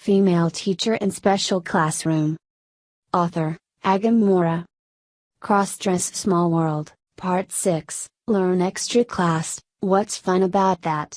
Female Teacher in Special Classroom. Author, Agam Mora. Crossdress Small World, Part 6, Learn Extra Class, What's Fun About That?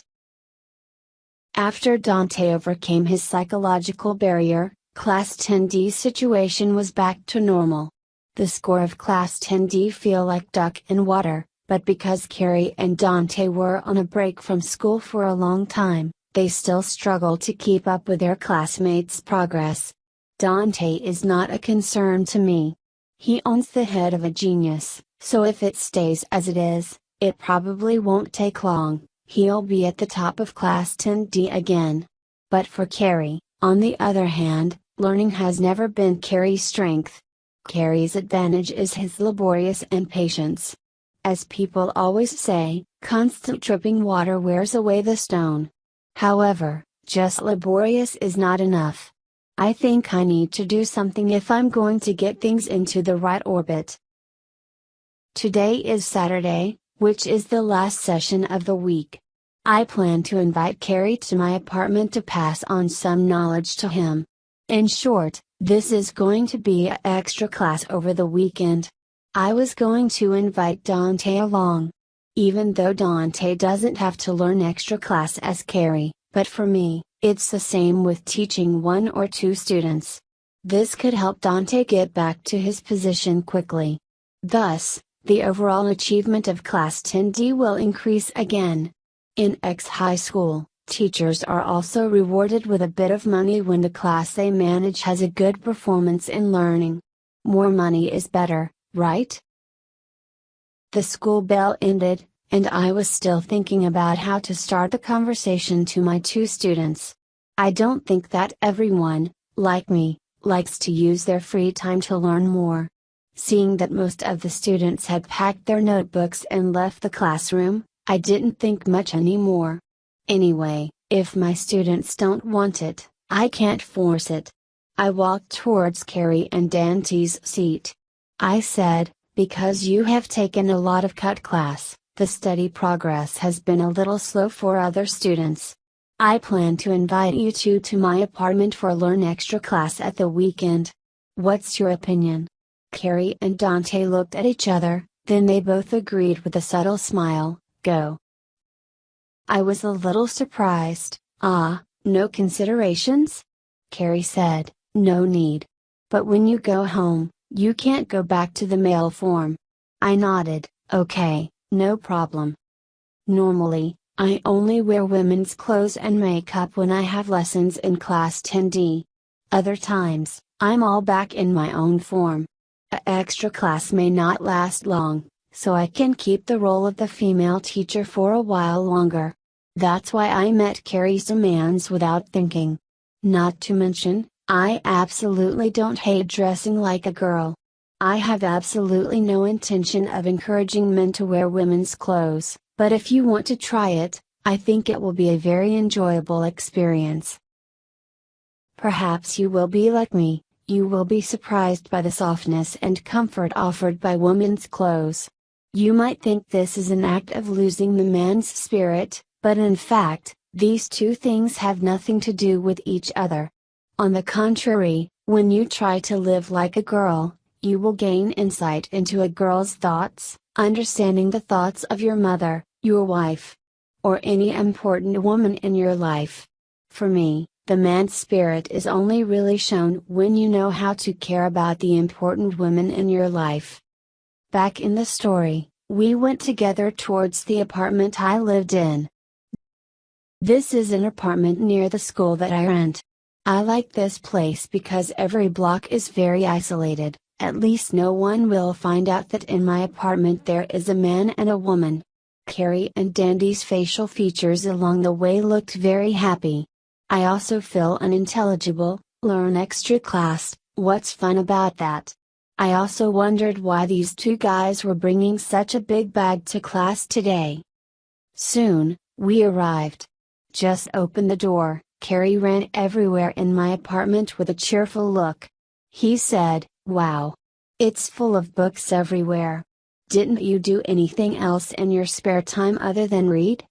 After Dante overcame his psychological barrier, Class 10D's situation was back to normal. The score of Class 10D feel like duck in water, but because Carrie and Dante were on a break from school for a long time, they still struggle to keep up with their classmates' progress. Dante is not a concern to me. He owns the head of a genius, so if it stays as it is, it probably won't take long, he'll be at the top of Class 10D again. But for Carrie, on the other hand, learning has never been Carrie's strength. Carrie's advantage is his laborious impatience. As people always say, constant dripping water wears away the stone. However, just laborious is not enough. I think I need to do something if I'm going to get things into the right orbit. Today is Saturday, which is the last session of the week. I plan to invite Carrie to my apartment to pass on some knowledge to him. In short, this is going to be an extra class over the weekend. I was going to invite Dante along. Even though Dante doesn't have to learn extra class as Carrie, but for me, it's the same with teaching one or two students. This could help Dante get back to his position quickly. Thus, the overall achievement of Class 10D will increase again. In X High School, teachers are also rewarded with a bit of money when the class they manage has a good performance in learning. More money is better, right? The school bell ended, and I was still thinking about how to start the conversation to my two students. I don't think that everyone, like me, likes to use their free time to learn more. Seeing that most of the students had packed their notebooks and left the classroom, I didn't think much anymore. Anyway, if my students don't want it, I can't force it. I walked towards Carrie and Dante's seat. I said, because you have taken a lot of cut class, the study progress has been a little slow for other students. I plan to invite you two to my apartment for Learn Extra class at the weekend. What's your opinion? Carrie and Dante looked at each other, then they both agreed with a subtle smile, go. I was a little surprised. No considerations? Carrie said, no need. But when you go home, you can't go back to the male form. I nodded, okay, no problem. Normally, I only wear women's clothes and makeup when I have lessons in Class 10D. Other times, I'm all back in my own form. An extra class may not last long, so I can keep the role of the female teacher for a while longer. That's why I met Carrie's demands without thinking. Not to mention, I absolutely don't hate dressing like a girl. I have absolutely no intention of encouraging men to wear women's clothes, but if you want to try it, I think it will be a very enjoyable experience. Perhaps you will be like me, you will be surprised by the softness and comfort offered by women's clothes. You might think this is an act of losing the man's spirit, but in fact, these two things have nothing to do with each other. On the contrary, when you try to live like a girl, you will gain insight into a girl's thoughts, understanding the thoughts of your mother, your wife, or any important woman in your life. For me, the man's spirit is only really shown when you know how to care about the important women in your life. Back in the story, we went together towards the apartment I lived in. This is an apartment near the school that I rent. I like this place because every block is very isolated, at least no one will find out that in my apartment there is a man and a woman. Carrie and Dandy's facial features along the way looked very happy. I also feel unintelligible, learn extra class, what's fun about that? I also wondered why these two guys were bringing such a big bag to class today. Soon, we arrived. Just opened the door, Carrie ran everywhere in my apartment with a cheerful look. He said, wow. It's full of books everywhere. Didn't you do anything else in your spare time other than read?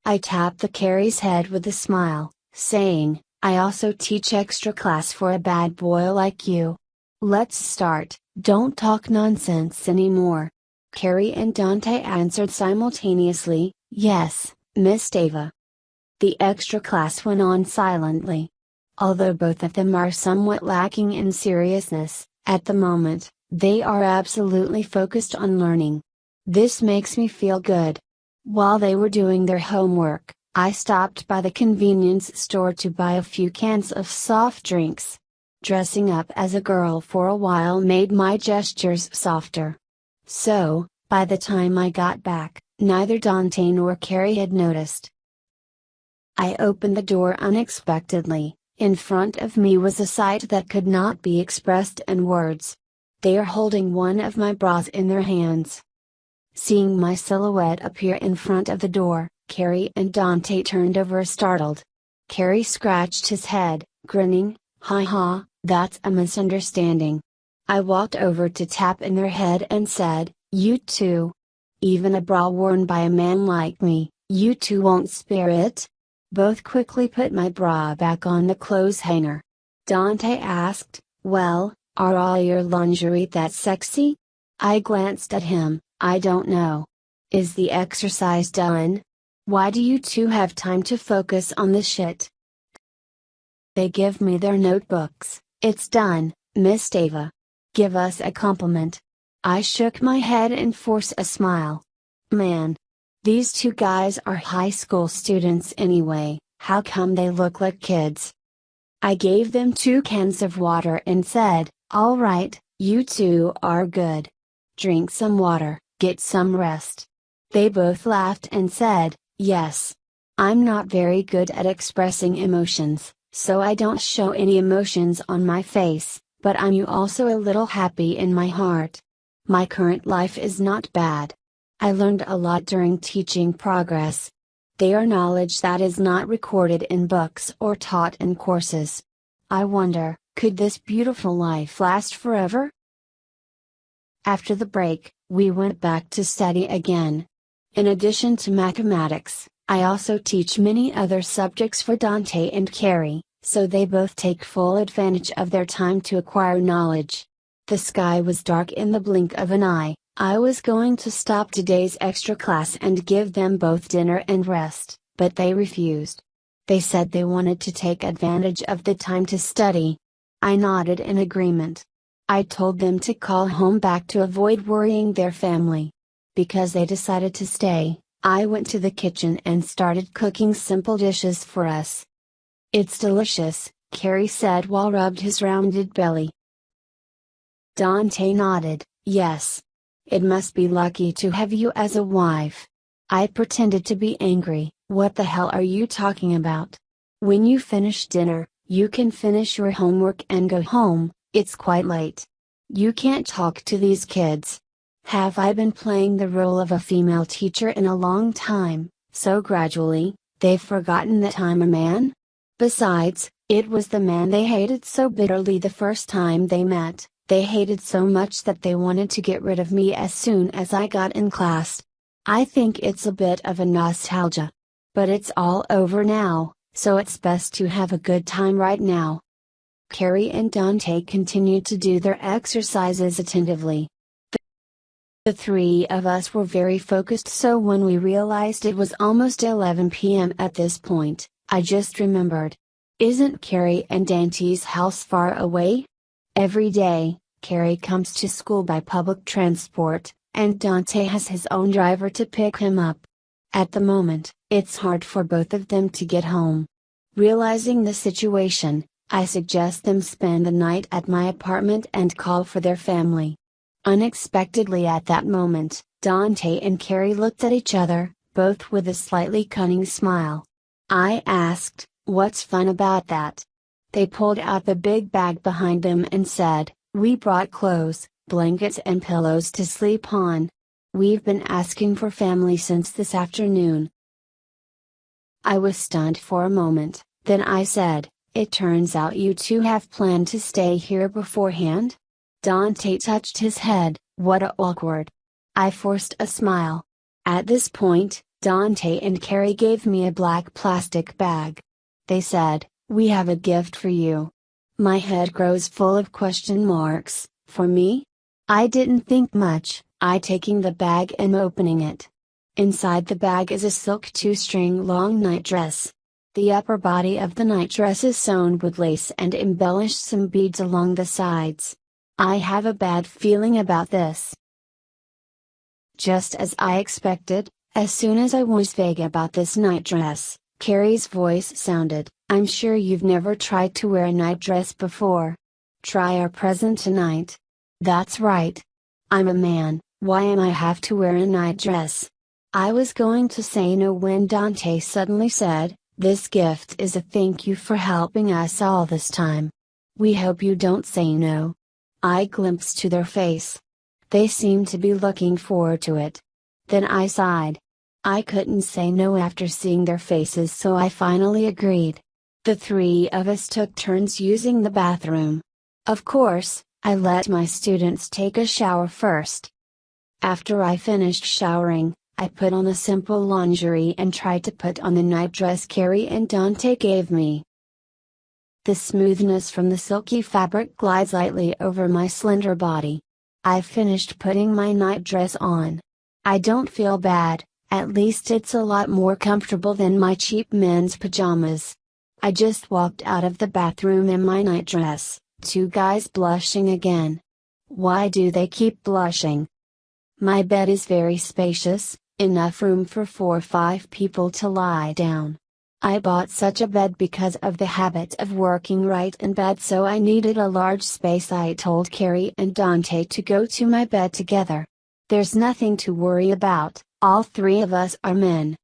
I tapped the Carrie's head with a smile, saying, I also teach extra class for a bad boy like you. Let's start, don't talk nonsense anymore. Carrie and Dante answered simultaneously, yes, Miss Ava. The extra class went on silently. Although both of them are somewhat lacking in seriousness, at the moment, they are absolutely focused on learning. This makes me feel good. While they were doing their homework, I stopped by the convenience store to buy a few cans of soft drinks. Dressing up as a girl for a while made my gestures softer. So, by the time I got back, neither Dante nor Carrie had noticed. I opened the door unexpectedly. In front of me was a sight that could not be expressed in words. They are holding one of my bras in their hands. Seeing my silhouette appear in front of the door, Carrie and Dante turned over startled. Carrie scratched his head, grinning, "Ha ha, that's a misunderstanding." I walked over to tap in their head and said, "You two. Even a bra worn by a man like me, you two won't spare it?" Both quickly put my bra back on the clothes hanger. Dante asked, "Well, are all your lingerie that sexy?" I glanced at him, "I don't know. Is the exercise done? Why do you two have time to focus on this shit?" They give me their notebooks. "It's done, Miss Ava. Give us a compliment." I shook my head and forced a smile. Man. These two guys are high school students anyway, how come they look like kids? I gave them 2 cans of water and said, "All right, you two are good. Drink some water, get some rest." They both laughed and said, "Yes. I'm not very good at expressing emotions, so I don't show any emotions on my face, but I'm also a little happy in my heart. My current life is not bad. I learned a lot during teaching progress. They are knowledge that is not recorded in books or taught in courses. I wonder, could this beautiful life last forever?" After the break, we went back to study again. In addition to mathematics, I also teach many other subjects for Dante and Carrie, so they both take full advantage of their time to acquire knowledge. The sky was dark in the blink of an eye. I was going to stop today's extra class and give them both dinner and rest, but they refused. They said they wanted to take advantage of the time to study. I nodded in agreement. I told them to call home back to avoid worrying their family. Because they decided to stay, I went to the kitchen and started cooking simple dishes for us. "It's delicious," Carrie said while rubbed his rounded belly. Dante nodded, "Yes. It must be lucky to have you as a wife." I pretended to be angry. "What the hell are you talking about? When you finish dinner, you can finish your homework and go home, it's quite late. You can't talk to these kids." Have I been playing the role of a female teacher in a long time, so gradually, they've forgotten that I'm a man? Besides, it was the man they hated so bitterly the first time they met. They hated so much that they wanted to get rid of me as soon as I got in class. I think it's a bit of a nostalgia. But it's all over now, so it's best to have a good time right now. Carrie and Dante continued to do their exercises attentively. The 3 of us were very focused, so when we realized it was almost 11 p.m. at this point, I just remembered. Isn't Carrie and Dante's house far away? Every day, Carrie comes to school by public transport, and Dante has his own driver to pick him up. At the moment, it's hard for both of them to get home. Realizing the situation, I suggest them spend the night at my apartment and call for their family. Unexpectedly at that moment, Dante and Carrie looked at each other, both with a slightly cunning smile. I asked, "What's fun about that?" They pulled out the big bag behind them and said, "We brought clothes, blankets and pillows to sleep on. We've been asking for family since this afternoon." I was stunned for a moment, then I said, "It turns out you two have planned to stay here beforehand?" Dante touched his head, "What a awkward." I forced a smile. At this point, Dante and Carrie gave me a black plastic bag. They said, We have a gift for you. My head grows full of question marks. For me? I didn't think much, I taking the bag and opening it. Inside the bag is a silk 2-string long nightdress. The upper body of the nightdress is sewn with lace and embellished some beads along the sides. I have a bad feeling about this. Just as I expected, as soon as I was vague about this nightdress, Carrie's voice sounded, "I'm sure you've never tried to wear a nightdress before. Try our present tonight." That's right. I'm a man, why am I have to wear a nightdress? I was going to say no when Dante suddenly said, "This gift is a thank you for helping us all this time. We hope you don't say no." I glimpsed to their face. They seemed to be looking forward to it. Then I sighed. I couldn't say no after seeing their faces, so I finally agreed. The 3 of us took turns using the bathroom. Of course, I let my students take a shower first. After I finished showering, I put on the simple lingerie and tried to put on the nightdress Carrie and Dante gave me. The smoothness from the silky fabric glides lightly over my slender body. I finished putting my nightdress on. I don't feel bad, at least it's a lot more comfortable than my cheap men's pajamas. I just walked out of the bathroom in my nightdress. 2 guys blushing again. Why do they keep blushing? My bed is very spacious, enough room for 4 or 5 people to lie down. I bought such a bed because of the habit of working right in bed, so I needed a large space. I told Carrie and Dante to go to my bed together. There's nothing to worry about, all 3 of us are men.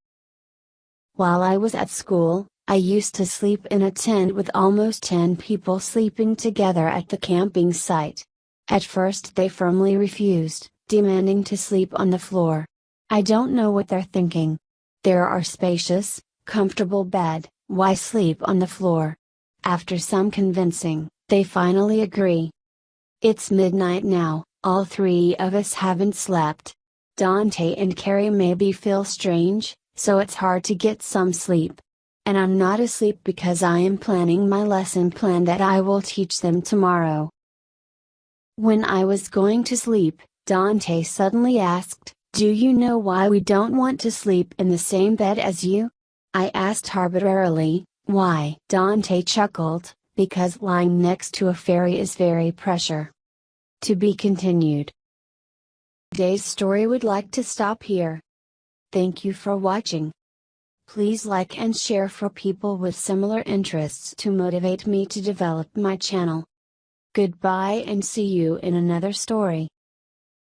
While I was at school, I used to sleep in a tent with almost 10 people sleeping together at the camping site. At first they firmly refused, demanding to sleep on the floor. I don't know what they're thinking. There are spacious, comfortable bed, why sleep on the floor? After some convincing, they finally agree. It's midnight now, all 3 of us haven't slept. Dante and Carrie maybe feel strange, so it's hard to get some sleep. And I'm not asleep because I am planning my lesson plan that I will teach them tomorrow. When I was going to sleep, Dante suddenly asked, "Do you know why we don't want to sleep in the same bed as you?" I asked arbitrarily, "Why?" Dante chuckled, "Because lying next to a fairy is very pressure." To be continued. Today's story would like to stop here. Thank you for watching. Please like and share for people with similar interests to motivate me to develop my channel. Goodbye and see you in another story.